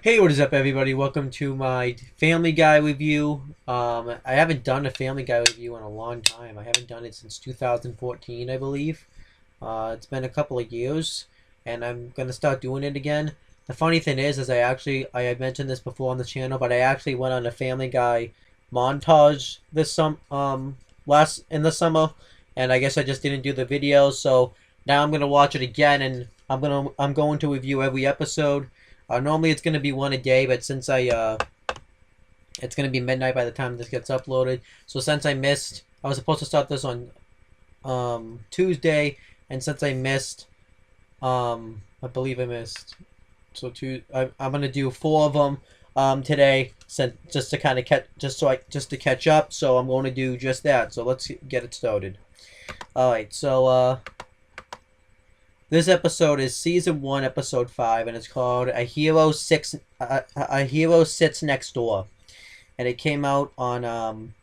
Hey, what is up, everybody? Welcome to my Family Guy review. I haven't done a Family Guy review in a long time. I haven't done it since 2014, I believe. It's been a couple of years, and I'm gonna start doing it again. The funny thing is I had mentioned this before on the channel, but I actually went on a Family Guy montage last in the summer, and I guess I just didn't do the video. So now I'm gonna watch it again, and I'm going to review every episode. Normally it's gonna be one a day, but since it's gonna be midnight by the time this gets uploaded. So since I was supposed to start this on Tuesday, and since I missed, I believe I missed. So I'm gonna do four of them today, just to kind of just to catch up. So I'm going to do just that. So let's get it started. All right, so this episode is season 1, episode 5, and it's called A Hero Sits Next Door, and it came out on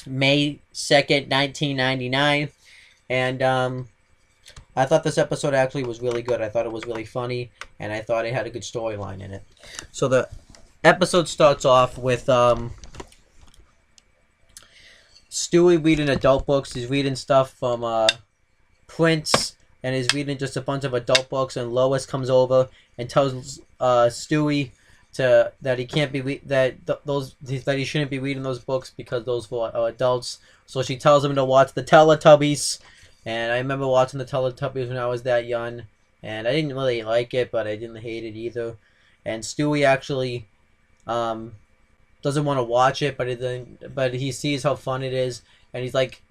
May 2nd, 1999, and I thought this episode actually was really good. I thought it was really funny, and I thought it had a good storyline in it. So the episode starts off with Stewie reading adult books. He's reading stuff from Prince, and he's reading just a bunch of adult books, and Lois comes over and tells Stewie that he can't be that he shouldn't be reading those books because those for adults. So she tells him to watch the Teletubbies, and I remember watching the Teletubbies when I was that young, and I didn't really like it, but I didn't hate it either. And Stewie actually doesn't want to watch it, but he sees how fun it is, and he's like,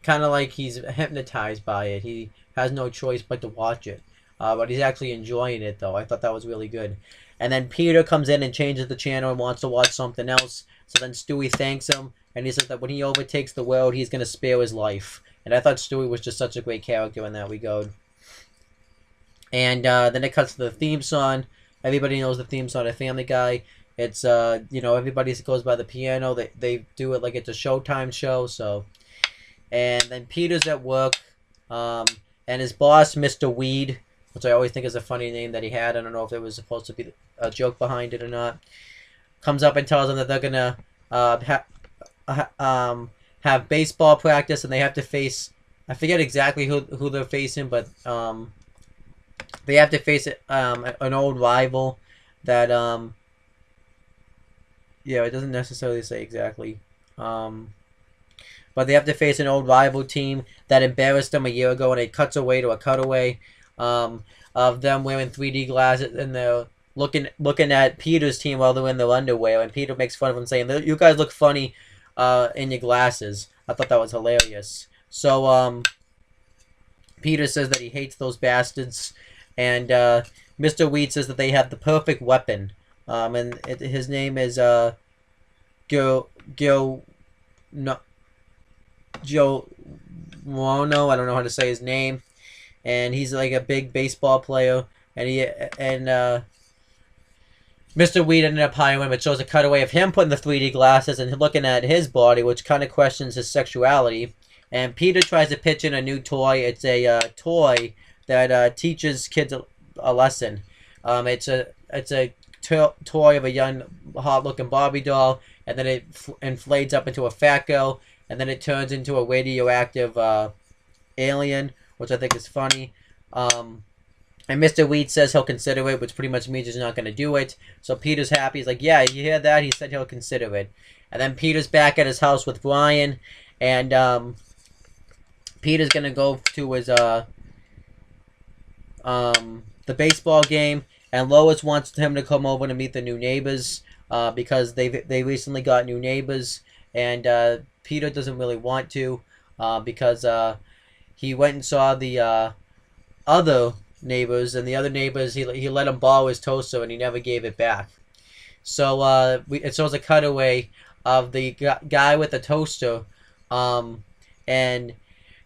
kind of like he's hypnotized by it. He has no choice but to watch it. But he's actually enjoying it, though. I thought that was really good. And then Peter comes in and changes the channel and wants to watch something else. So then Stewie thanks him, and he says that when he overtakes the world, he's going to spare his life. And I thought Stewie was just such a great character in that regard. And then it cuts to the theme song. Everybody knows the theme song of Family Guy. It's, everybody goes by the piano. They do it like it's a Showtime show, so... And then Peter's at work, and his boss, Mr. Weed, which I always think is a funny name that he had. I don't know if there was supposed to be a joke behind it or not. Comes up and tells them that they're gonna have baseball practice, and they have to face. I forget exactly who they're facing, but they have to face an old rival that it doesn't necessarily say exactly. But they have to face an old rival team that embarrassed them a year ago, and it cuts away to a cutaway of them wearing 3D glasses, and they're looking at Peter's team while they're in their underwear, and Peter makes fun of them, saying, "You guys look funny in your glasses." I thought that was hilarious. So Peter says that he hates those bastards, and Mr. Weed says that they have the perfect weapon, and his name is Joe Mono, I don't know how to say his name, and he's like a big baseball player, and Mr. Weed ended up hiring him. It shows a cutaway of him putting the 3D glasses and looking at his body, which kind of questions his sexuality. And Peter tries to pitch in a new toy. It's a toy that teaches kids a lesson. It's a toy of a young, hot-looking Barbie doll, and then it inflates up into a fat girl. And then it turns into a radioactive alien, which I think is funny. And Mr. Weed says he'll consider it, which pretty much means he's not going to do it. So Peter's happy. He's like, yeah, you hear that? He said he'll consider it. And then Peter's back at his house with Brian. And Peter's going to go to his the baseball game. And Lois wants him to come over to meet the new neighbors because they recently got new neighbors. And Peter doesn't really want to because he went and saw the other neighbors, and the other neighbors, he let him borrow his toaster, and he never gave it back. So it shows a cutaway of the guy with the toaster, and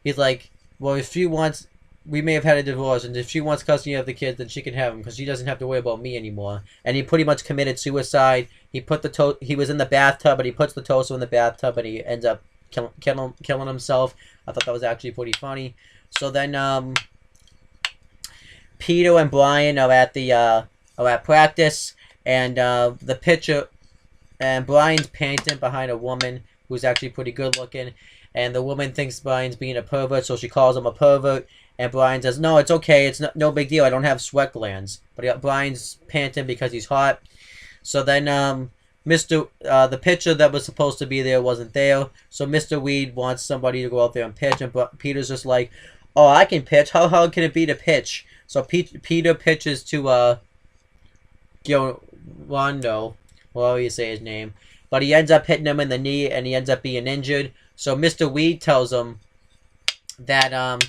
he's like, well, if she wants, we may have had a divorce, and if she wants custody of the kids, then she can have them, because she doesn't have to worry about me anymore. And he pretty much committed suicide. He was in the bathtub, but he puts the toaster in the bathtub, and he ends up killing himself. I thought that was actually pretty funny. So then Peter and Brian are at practice, and the picture, and Brian's panting behind a woman who's actually pretty good looking, and the woman thinks Brian's being a pervert, so she calls him a pervert, and Brian says, no, it's okay, it's no big deal, I don't have sweat glands. But Brian's panting because he's hot. So then the pitcher that was supposed to be there wasn't there, so Mr. Weed wants somebody to go out there and pitch, and Peter's just like, oh, I can pitch, how hard can it be to pitch? So Peter pitches to Rondo, well, you say his name, but he ends up hitting him in the knee, and he ends up being injured. So Mr. Weed tells him that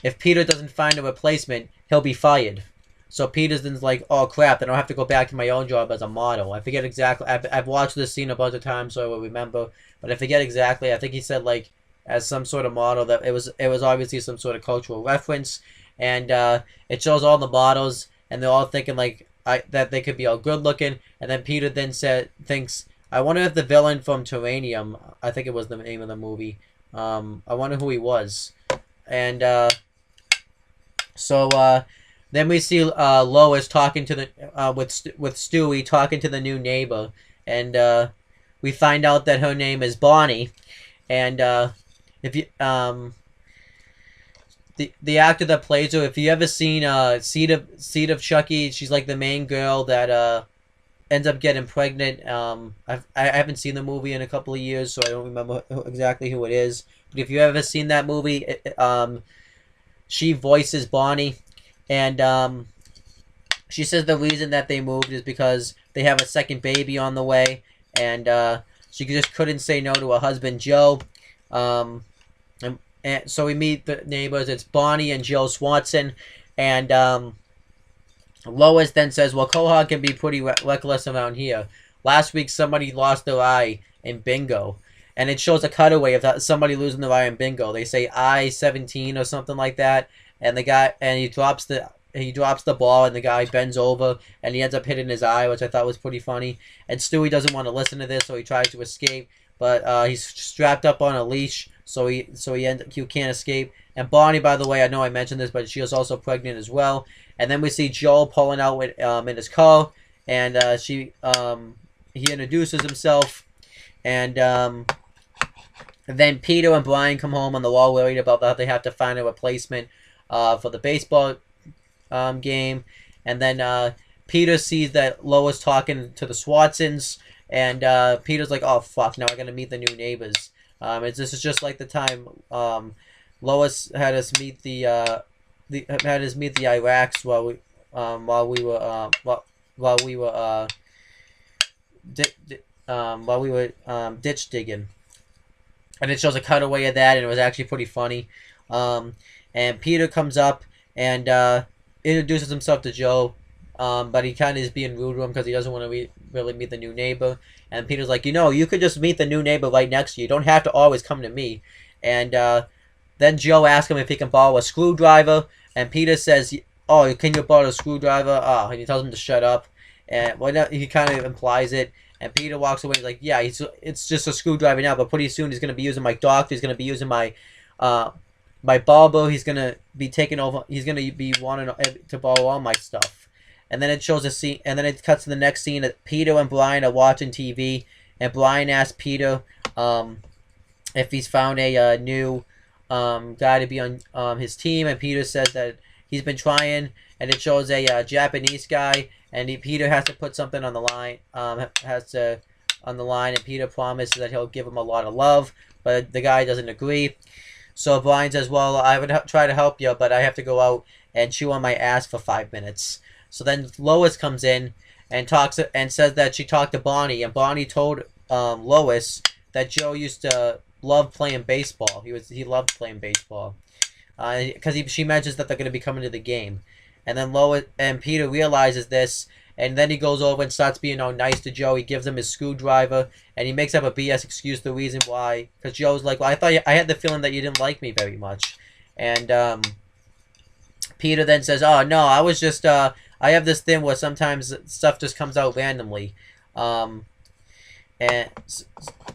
if Peter doesn't find a replacement, he'll be fired. So Peterson's like, oh crap, then I'll have to go back to my own job as a model. I forget exactly, I've watched this scene a bunch of times, so I will remember, but I forget exactly. I think he said like as some sort of model, that it was obviously some sort of cultural reference, and it shows all the models, and they're all thinking like that they could be all good looking, and then Peter then thinks, I wonder if the villain from Terranium, I think it was the name of the movie, I wonder who he was, and then we see Lois talking to the with Stewie, talking to the new neighbor, and we find out that her name is Bonnie, and if you the actor that plays her, if you ever seen Seed of Chucky, she's like the main girl that ends up getting pregnant. I haven't seen the movie in a couple of years, so I don't remember exactly who it is. But if you ever seen that movie, she voices Bonnie. And she says the reason that they moved is because they have a second baby on the way, and she just couldn't say no to her husband Joe. And so we meet the neighbors. It's Bonnie and Joe Swanson, and Lois then says, "Well, Quahog can be pretty reckless around here. Last week, somebody lost their eye in bingo." And it shows a cutaway of somebody losing their eye in bingo. They say I-17 or something like that. And the guy, and he drops the ball, and the guy bends over, and he ends up hitting his eye, which I thought was pretty funny. And Stewie doesn't want to listen to this, so he tries to escape, but he's strapped up on a leash, so he can't escape. And Bonnie, by the way, I know I mentioned this, but she was also pregnant as well. And then we see Joel pulling out with, in his car, and he introduces himself, and then Peter and Brian come home, and they're all worried about how they have to find a replacement for the baseball game. And then Peter sees that Lois talking to the Swatsons, and Peter's like, oh fuck, now I gotta meet the new neighbors. This is just like the time Lois had us meet the Iraqs while we were ditch digging. And it shows a cutaway of that, and it was actually pretty funny. And Peter comes up and introduces himself to Joe, but he kind of is being rude to him because he doesn't want to really meet the new neighbor. And Peter's like, you could just meet the new neighbor right next to you. You don't have to always come to me. And then Joe asks him if he can borrow a screwdriver, and Peter says, oh, can you borrow a screwdriver? Oh, and he tells him to shut up. And he kind of implies it. And Peter walks away. He's like, yeah, it's just a screwdriver now, but pretty soon he's going to be using my doctor. He's going to be using my barber. He's going to be taking over. He's going to be wanting to borrow all my stuff. And then it shows a scene, and then it cuts to the next scene that Peter and Brian are watching TV, and Brian asks Peter if he's found a new guy to be on his team, and Peter says that he's been trying, and it shows a Japanese guy, and Peter has to put something on the line, and Peter promises that he'll give him a lot of love, but the guy doesn't agree. So Brian says, well, I would try to help you, but I have to go out and chew on my ass for 5 minutes. So then Lois comes in and talks and says that she talked to Bonnie, and Bonnie told Lois that Joe used to love playing baseball. He loved playing baseball because she mentions that they're going to be coming to the game. And then Lois and Peter realizes this, and then he goes over and starts being all nice to Joe. He gives him his screwdriver, and he makes up a BS excuse, the reason why, because Joe's like, well, I had the feeling that you didn't like me very much. And Peter then says, oh no, I was just I have this thing where sometimes stuff just comes out randomly, and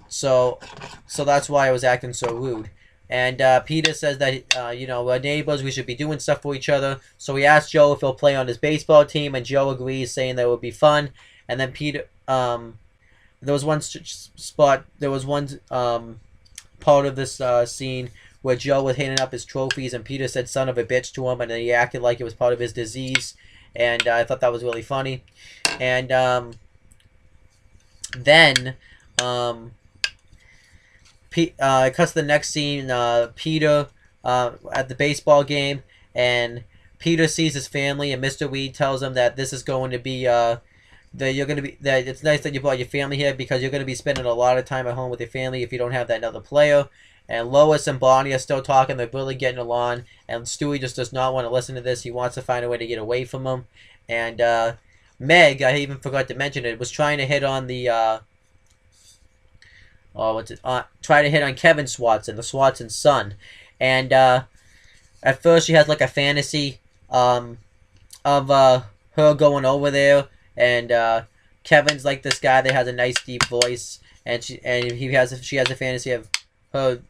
so that's why I was acting so rude. And Peter says that, you know, we're neighbors, we should be doing stuff for each other. So he asks Joe if he'll play on his baseball team, and Joe agrees, saying that it would be fun. And then there was one spot, there was one part of this scene where Joe was handing up his trophies, and Peter said "son of a bitch" to him, and then he acted like it was part of his disease. And I thought that was really funny. And then it cuts to the next scene. Peter at the baseball game, and Peter sees his family, and Mr. Weed tells him that this is going to be that it's nice that you brought your family here because you're going to be spending a lot of time at home with your family if you don't have that other player. And Lois and Bonnie are still talking. They're really getting along. And Stewie just does not want to listen to this. He wants to find a way to get away from him. And Meg, I even forgot to mention it, was trying to hit on the try to hit on Kevin Swanson, the Swanson's son. And at first she has like a fantasy of her going over there, and Kevin's like this guy that has a nice deep voice, and she has a fantasy of her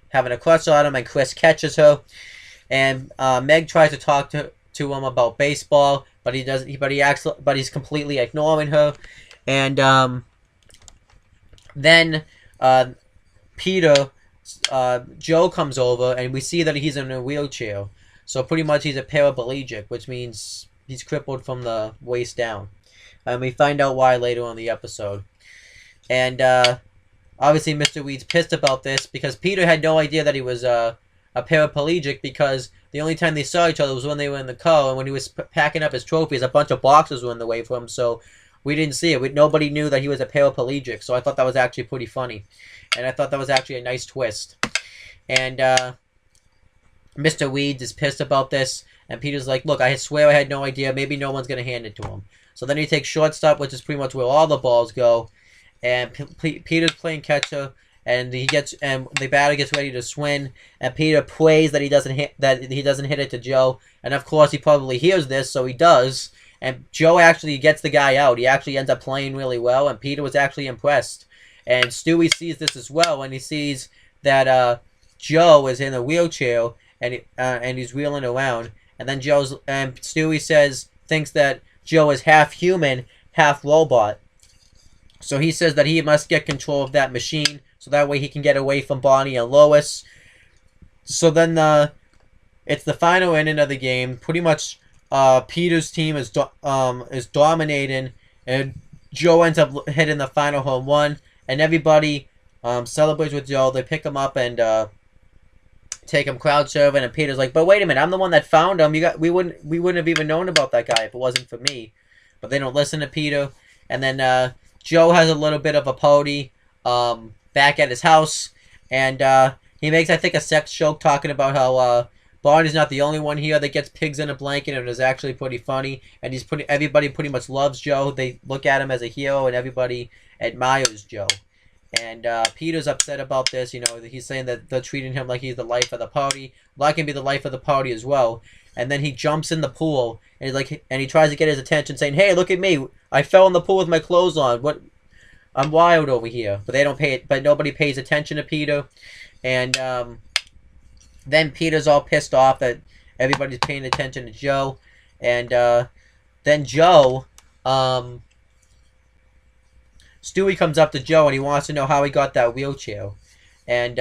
having a crush on him, and Chris catches her, and Meg tries to talk to him about baseball, but he doesn't. But he's completely ignoring her, and then Joe comes over, and we see that he's in a wheelchair. So pretty much he's a paraplegic, which means he's crippled from the waist down. And we find out why later on in the episode. And obviously Mr. Weed's pissed about this because Peter had no idea that he was a paraplegic, because the only time they saw each other was when they were in the car, and when he was packing up his trophies, a bunch of boxes were in the way for him, so we didn't see it. Nobody knew that he was a paraplegic, so I thought that was actually pretty funny. And I thought that was actually a nice twist. And Mr. Weeds is pissed about this, and Peter's like, look, I swear I had no idea. Maybe no one's going to hand it to him. So then he takes shortstop, which is pretty much where all the balls go, and Peter's playing catcher, and the batter gets ready to swing, and Peter prays that he doesn't hit it to Joe, and of course he probably hears this, so he does, and Joe actually gets the guy out. He actually ends up playing really well, and Peter was actually impressed. And Stewie sees this as well, and he sees that Joe is in a wheelchair, and he's wheeling around, and then Stewie thinks that Joe is half human, half robot. So he says that he must get control of that machine, so that way he can get away from Bonnie and Lois. So then it's the final inning of the game. Pretty much Peter's team is dominating, and Joe ends up hitting the final home run, and everybody celebrates with Joe. They pick him up and take him crowd serving, and Peter's like, but wait a minute, I'm the one that found him. We wouldn't have even known about that guy if it wasn't for me. But they don't listen to Peter. And then Joe has a little bit of a party back at his house, and he makes, I think, a sex joke talking about how Barney's not the only one here that gets pigs in a blanket, and it was actually pretty funny. And everybody pretty much loves Joe. They look at him as a hero, and everybody admires Joe. And Peter's upset about this. You know, he's saying that they're treating him like he's the life of the party. Well, I can be the life of the party as well. And then he jumps in the pool, and he tries to get his attention, saying, "Hey, look at me! I fell in the pool with my clothes on. What? I'm wild over here." But they don't pay it. But nobody pays attention to Peter. And then Peter's all pissed off that everybody's paying attention to Joe. And then Joe, Stewie comes up to Joe, and he wants to know how he got that wheelchair. And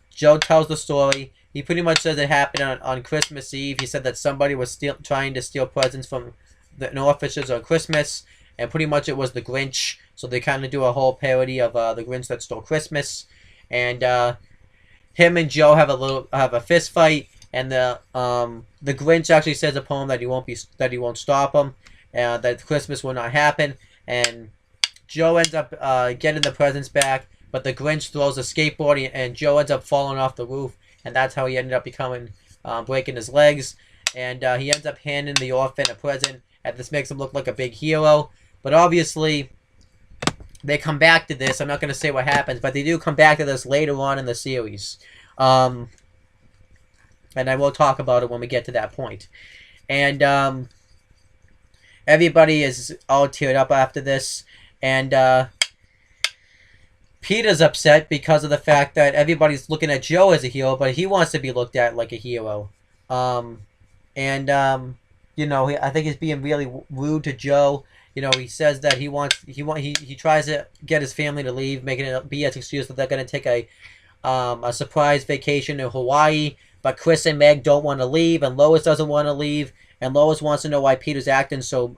Joe tells the story. He pretty much says it happened on Christmas Eve. He said that somebody was trying to steal presents from the orphanages on Christmas, and pretty much it was the Grinch. So they kind of do a whole parody of the Grinch that stole Christmas. And him and Joe have a fist fight, and the Grinch actually says a poem that he won't stop him, that Christmas will not happen. And Joe ends up getting the presents back, but the Grinch throws a skateboard, and Joe ends up falling off the roof, and that's how he ended up breaking his legs. And he ends up handing the orphan a present, and this makes him look like a big hero. But obviously, they come back to this. I'm not going to say what happens, but they do come back to this later on in the series. And I will talk about it when we get to that point. And everybody is all teared up after this. And Peter's upset because of the fact that everybody's looking at Joe as a hero, but he wants to be looked at like a hero. Um, and I think he's being really rude to Joe. He says that he tries to get his family to leave, making it a BS excuse that they're going to take a surprise vacation in Hawaii. But Chris and Meg don't want to leave, and Lois doesn't want to leave, and Lois wants to know why Peter's acting so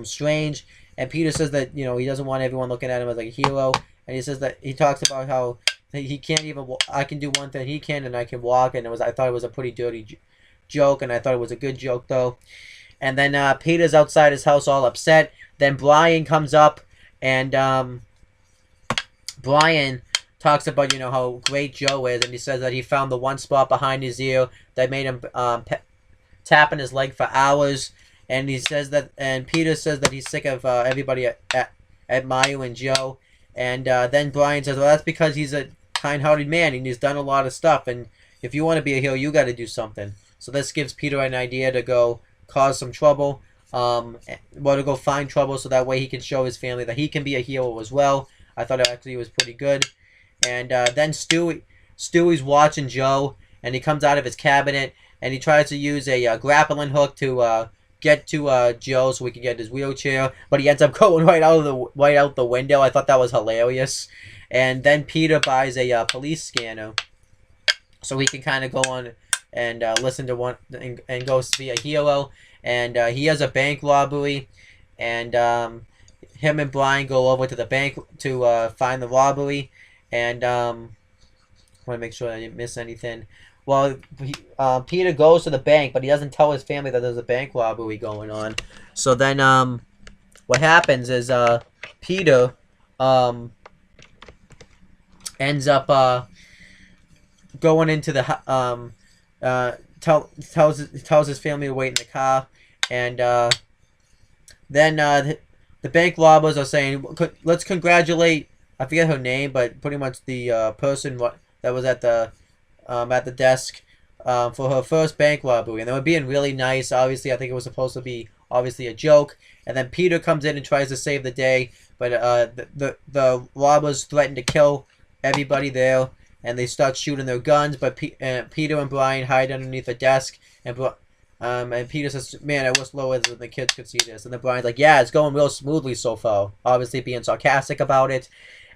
strange. And Peter says that he doesn't want everyone looking at him as like a hero, and he says that he talks about how he can't even. I can do one thing he can, and I can walk. And I thought it was a pretty dirty joke, and I thought it was a good joke though. And then Peter's outside his house all upset. Then Brian comes up, and Brian talks about how great Joe is, and he says that he found the one spot behind his ear that made him tapping his leg for hours. And Peter says that he's sick of everybody admiring Joe. And then Brian says, well, that's because he's a kind-hearted man and he's done a lot of stuff. And if you want to be a hero, you got to do something. So this gives Peter an idea to go cause some trouble, to go find trouble, so that way he can show his family that he can be a hero as well. I thought it actually was pretty good. And then Stewie's watching Joe, and he comes out of his cabinet, and he tries to use a grappling hook to get to Joe so he can get his wheelchair, but he ends up going right out the window. I thought that was hilarious. And then Peter buys a police scanner, so he can kind of go on and listen to one and go be a hero. And he has a bank robbery, and him and Brian go over to the bank to find the robbery. And I want to make sure I didn't miss anything. Well, Peter goes to the bank, but he doesn't tell his family that there's a bank robbery going on. So then what happens is Peter ends up going into the tells his family to wait in the car. And then the bank robbers are saying, let's congratulate, I forget her name, but pretty much the person that was at the desk for her first bank robbery. And they were being really nice. Obviously, I think it was supposed to be obviously a joke. And then Peter comes in and tries to save the day, but the robbers threaten to kill everybody there, and they start shooting their guns. But Peter and Brian hide underneath a desk, and Peter says, "Man, I wish Lois and the kids could see this." And then Brian's like, "Yeah, it's going real smoothly so far," obviously being sarcastic about it.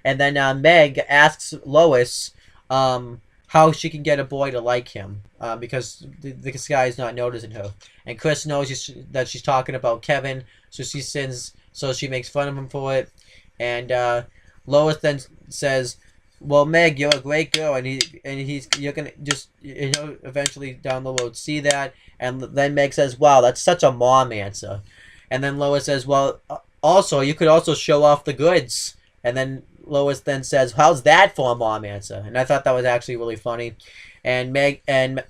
And then Meg asks Lois how she can get a boy to like him, because this guy is not noticing her. And Chris knows that she's talking about Kevin, so she makes fun of him for it. And Lois then says, "Well, Meg, you're a great girl, and you're gonna just eventually down the road see that." And then Meg says, "Wow, that's such a mom answer." And then Lois says, "Well, also you could also show off the goods." And then Lois then says, "How's that for a mom answer?" And I thought that was actually really funny. And Meg and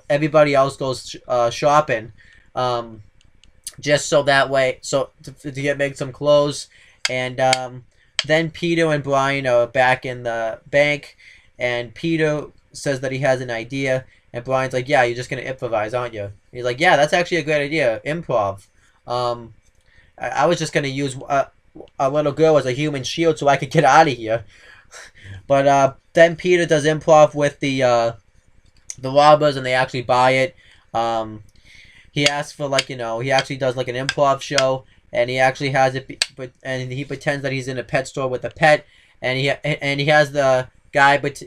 everybody else goes shopping, just so that way, to get Meg some clothes. And then Peter and Brian are back in the bank, and Peter says that he has an idea, and Brian's like, "Yeah, you're just gonna improvise, aren't you?" He's like, "Yeah, that's actually a great idea, improv. I was just gonna use a little girl as a human shield so I could get out of here." But then Peter does improv with the robbers, and they actually buy it. He asks for he actually does like an improv show, and he actually has it, and he pretends that he's in a pet store with a pet, and he has the guy, but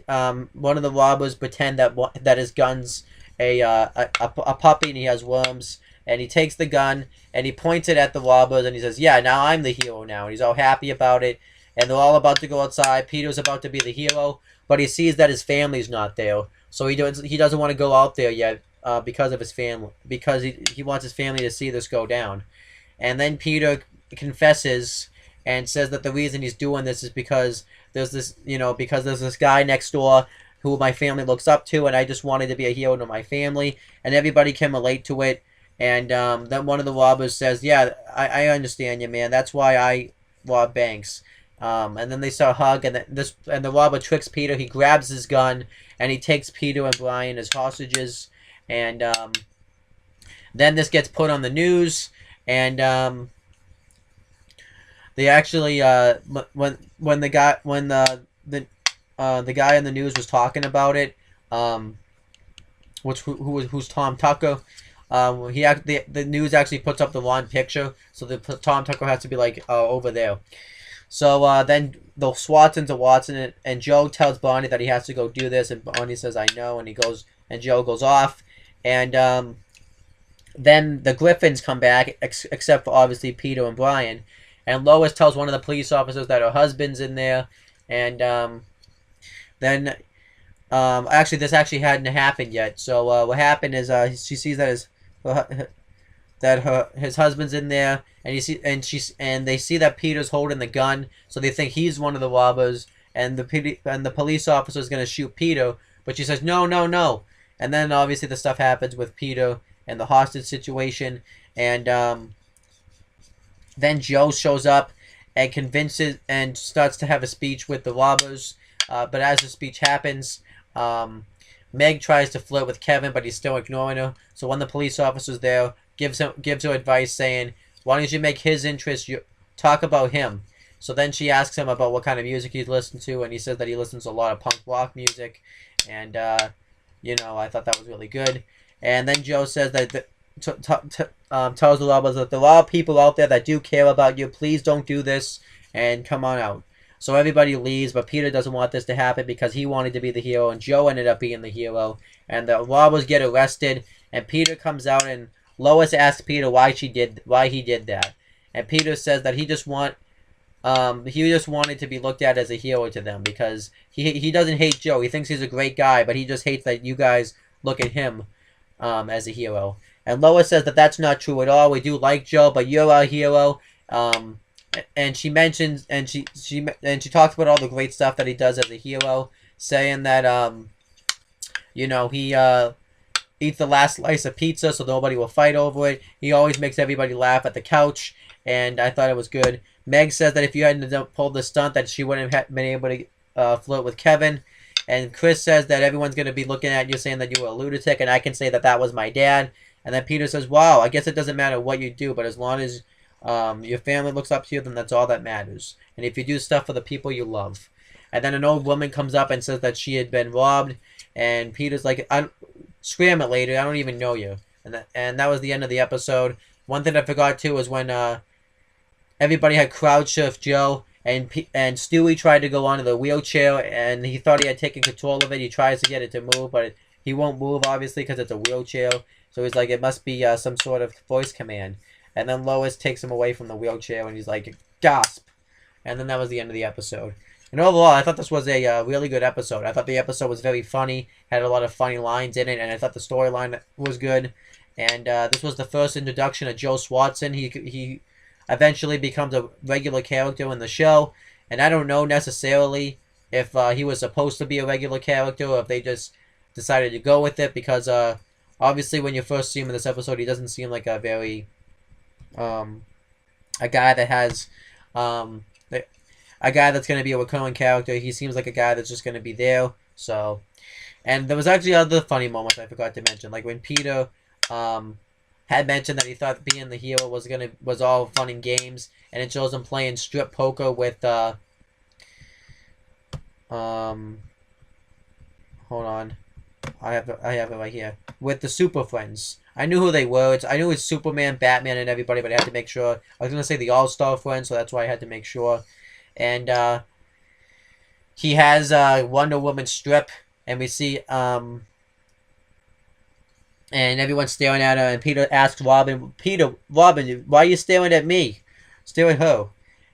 one of the robbers pretend that his gun's a puppy, and he has worms. And he takes the gun, and he points it at the robbers, and he says, "Yeah, now I'm the hero now." And he's all happy about it. And they're all about to go outside. Peter's about to be the hero, but he sees that his family's not there. So he doesn't want to go out there yet because of his family. Because he wants his family to see this go down. And then Peter confesses and says that the reason he's doing this is because there's this guy next door who my family looks up to, and I just wanted to be a hero to my family. And everybody can relate to it. And then one of the robbers says, "Yeah, I understand you, man. That's why I rob banks." And then they start hug, and the robber tricks Peter. He grabs his gun, and he takes Peter and Brian as hostages. And then this gets put on the news, and They actually when the guy in the news was talking about it, um, who's Tom Tucker. The news actually puts up the wrong picture, so the Tom Tucker has to be like over there. So then the Swatsons are Watson, and Joe tells Bonnie that he has to go do this, and Bonnie says, "I know," and he goes, and Joe goes off, and then the Griffins come back, except for obviously Peter and Brian, and Lois tells one of the police officers that her husband's in there, and then actually this actually hadn't happened yet. So what happened is she sees that his husband's in there, and they see that Peter's holding the gun, so they think he's one of the robbers, and the police officer is gonna shoot Peter, but she says no, no, no, and then obviously the stuff happens with Peter and the hostage situation, and then Joe shows up and convinces and starts to have a speech with the robbers, but as the speech happens, Meg tries to flirt with Kevin, but he's still ignoring her. So one of the police officers there gives her advice, saying, "Why don't you make his interest talk about him?" So then she asks him about what kind of music he's listened to, and he says that he listens to a lot of punk rock music, and I thought that was really good. And then Joe says that tells the robbers that there are a lot of people out there that do care about you. Please don't do this, and come on out. So everybody leaves, but Peter doesn't want this to happen because he wanted to be the hero, and Joe ended up being the hero. And the robbers get arrested, and Peter comes out, and Lois asks Peter why he did that, and Peter says that he just wanted to be looked at as a hero to them, because he doesn't hate Joe. He thinks he's a great guy, but he just hates that you guys look at him as a hero. And Lois says that that's not true at all. We do like Joe, but you're our hero. And she mentions and she talks about all the great stuff that he does as a hero, saying that he eats the last slice of pizza so nobody will fight over it. He always makes everybody laugh at the couch, and I thought it was good. Meg says that if you hadn't pulled the stunt, that she wouldn't have been able to flirt with Kevin. And Chris says that everyone's going to be looking at you saying that you were a lunatic, and I can say that was my dad. And then Peter says, "Wow, I guess it doesn't matter what you do, but as long as your family looks up to you, then that's all that matters. And if you do stuff for the people you love." And then an old woman comes up and says that she had been robbed, and Peter's like, "Scram it, lady, I don't even know you." And that was the end of the episode. One thing I forgot too was when everybody had crowd surfed Joe, and Stewie tried to go onto the wheelchair, and he thought he had taken control of it. He tries to get it to move, but he won't move, obviously, because it's a wheelchair. So he's like, it must be some sort of voice command. And then Lois takes him away from the wheelchair, and he's like, gasp. And then that was the end of the episode. And overall, I thought this was a really good episode. I thought the episode was very funny, had a lot of funny lines in it, and I thought the storyline was good. And this was the first introduction of Joe Swatson. He eventually becomes a regular character in the show, and I don't know necessarily if he was supposed to be a regular character or if they just decided to go with it, because obviously when you first see him in this episode, he doesn't seem like a very a guy that has a guy that's going to be a recurring character. He seems like a guy that's just going to be there. So, and there was actually other funny moments I forgot to mention, like when Peter had mentioned that he thought being the hero was all fun and games, and it shows him playing strip poker with hold on, I have it right here, with the Super Friends. I knew who they were. I knew it's Superman, Batman, and everybody, but I had to make sure. I was gonna say the All-Star Friends, so that's why I had to make sure. And he has Wonder Woman strip, and we see and everyone's staring at her, and Peter asks Robin, Robin, why are you staring at me? Stare at her.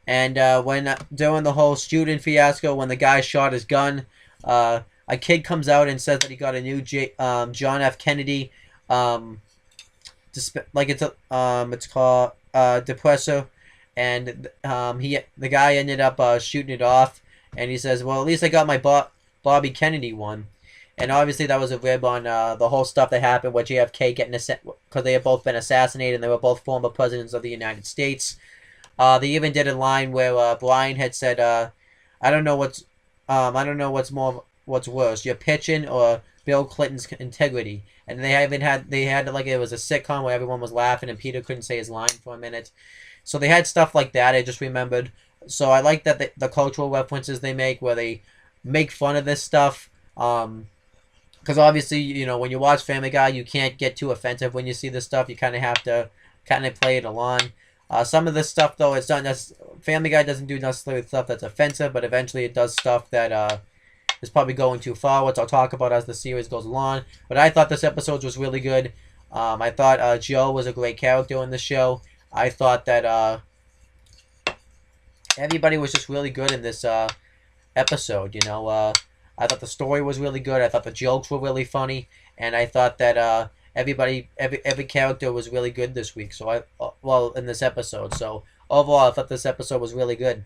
And when during the whole shooting fiasco, when the guy shot his gun, a kid comes out and says that he got a new John F. Kennedy, it's called depressor, and the guy ended up shooting it off, and he says, well, at least I got my Bobby Kennedy one. And obviously that was a rib on the whole stuff that happened with JFK getting because they had both been assassinated, and they were both former presidents of the United States. They even did a line where Brian had said, I don't know what's worse, you're pitching or Bill Clinton's integrity. And they had like it was a sitcom where everyone was laughing and Peter couldn't say his line for a minute. So they had stuff like that. I just remembered. So I like that the cultural references they make where they make fun of this stuff. Because obviously, you know, when you watch Family Guy, you can't get too offensive when you see this stuff. You kind of have to kind of play it along. Some of this stuff, though, it's not Family Guy doesn't do necessarily stuff that's offensive, but eventually it does stuff that is probably going too far, which I'll talk about as the series goes along. But I thought this episode was really good. I thought Joe was a great character in the show. I thought that everybody was just really good in this episode. You know, I thought the story was really good. I thought the jokes were really funny, and I thought that every character was really good this week. So in this episode. So overall, I thought this episode was really good.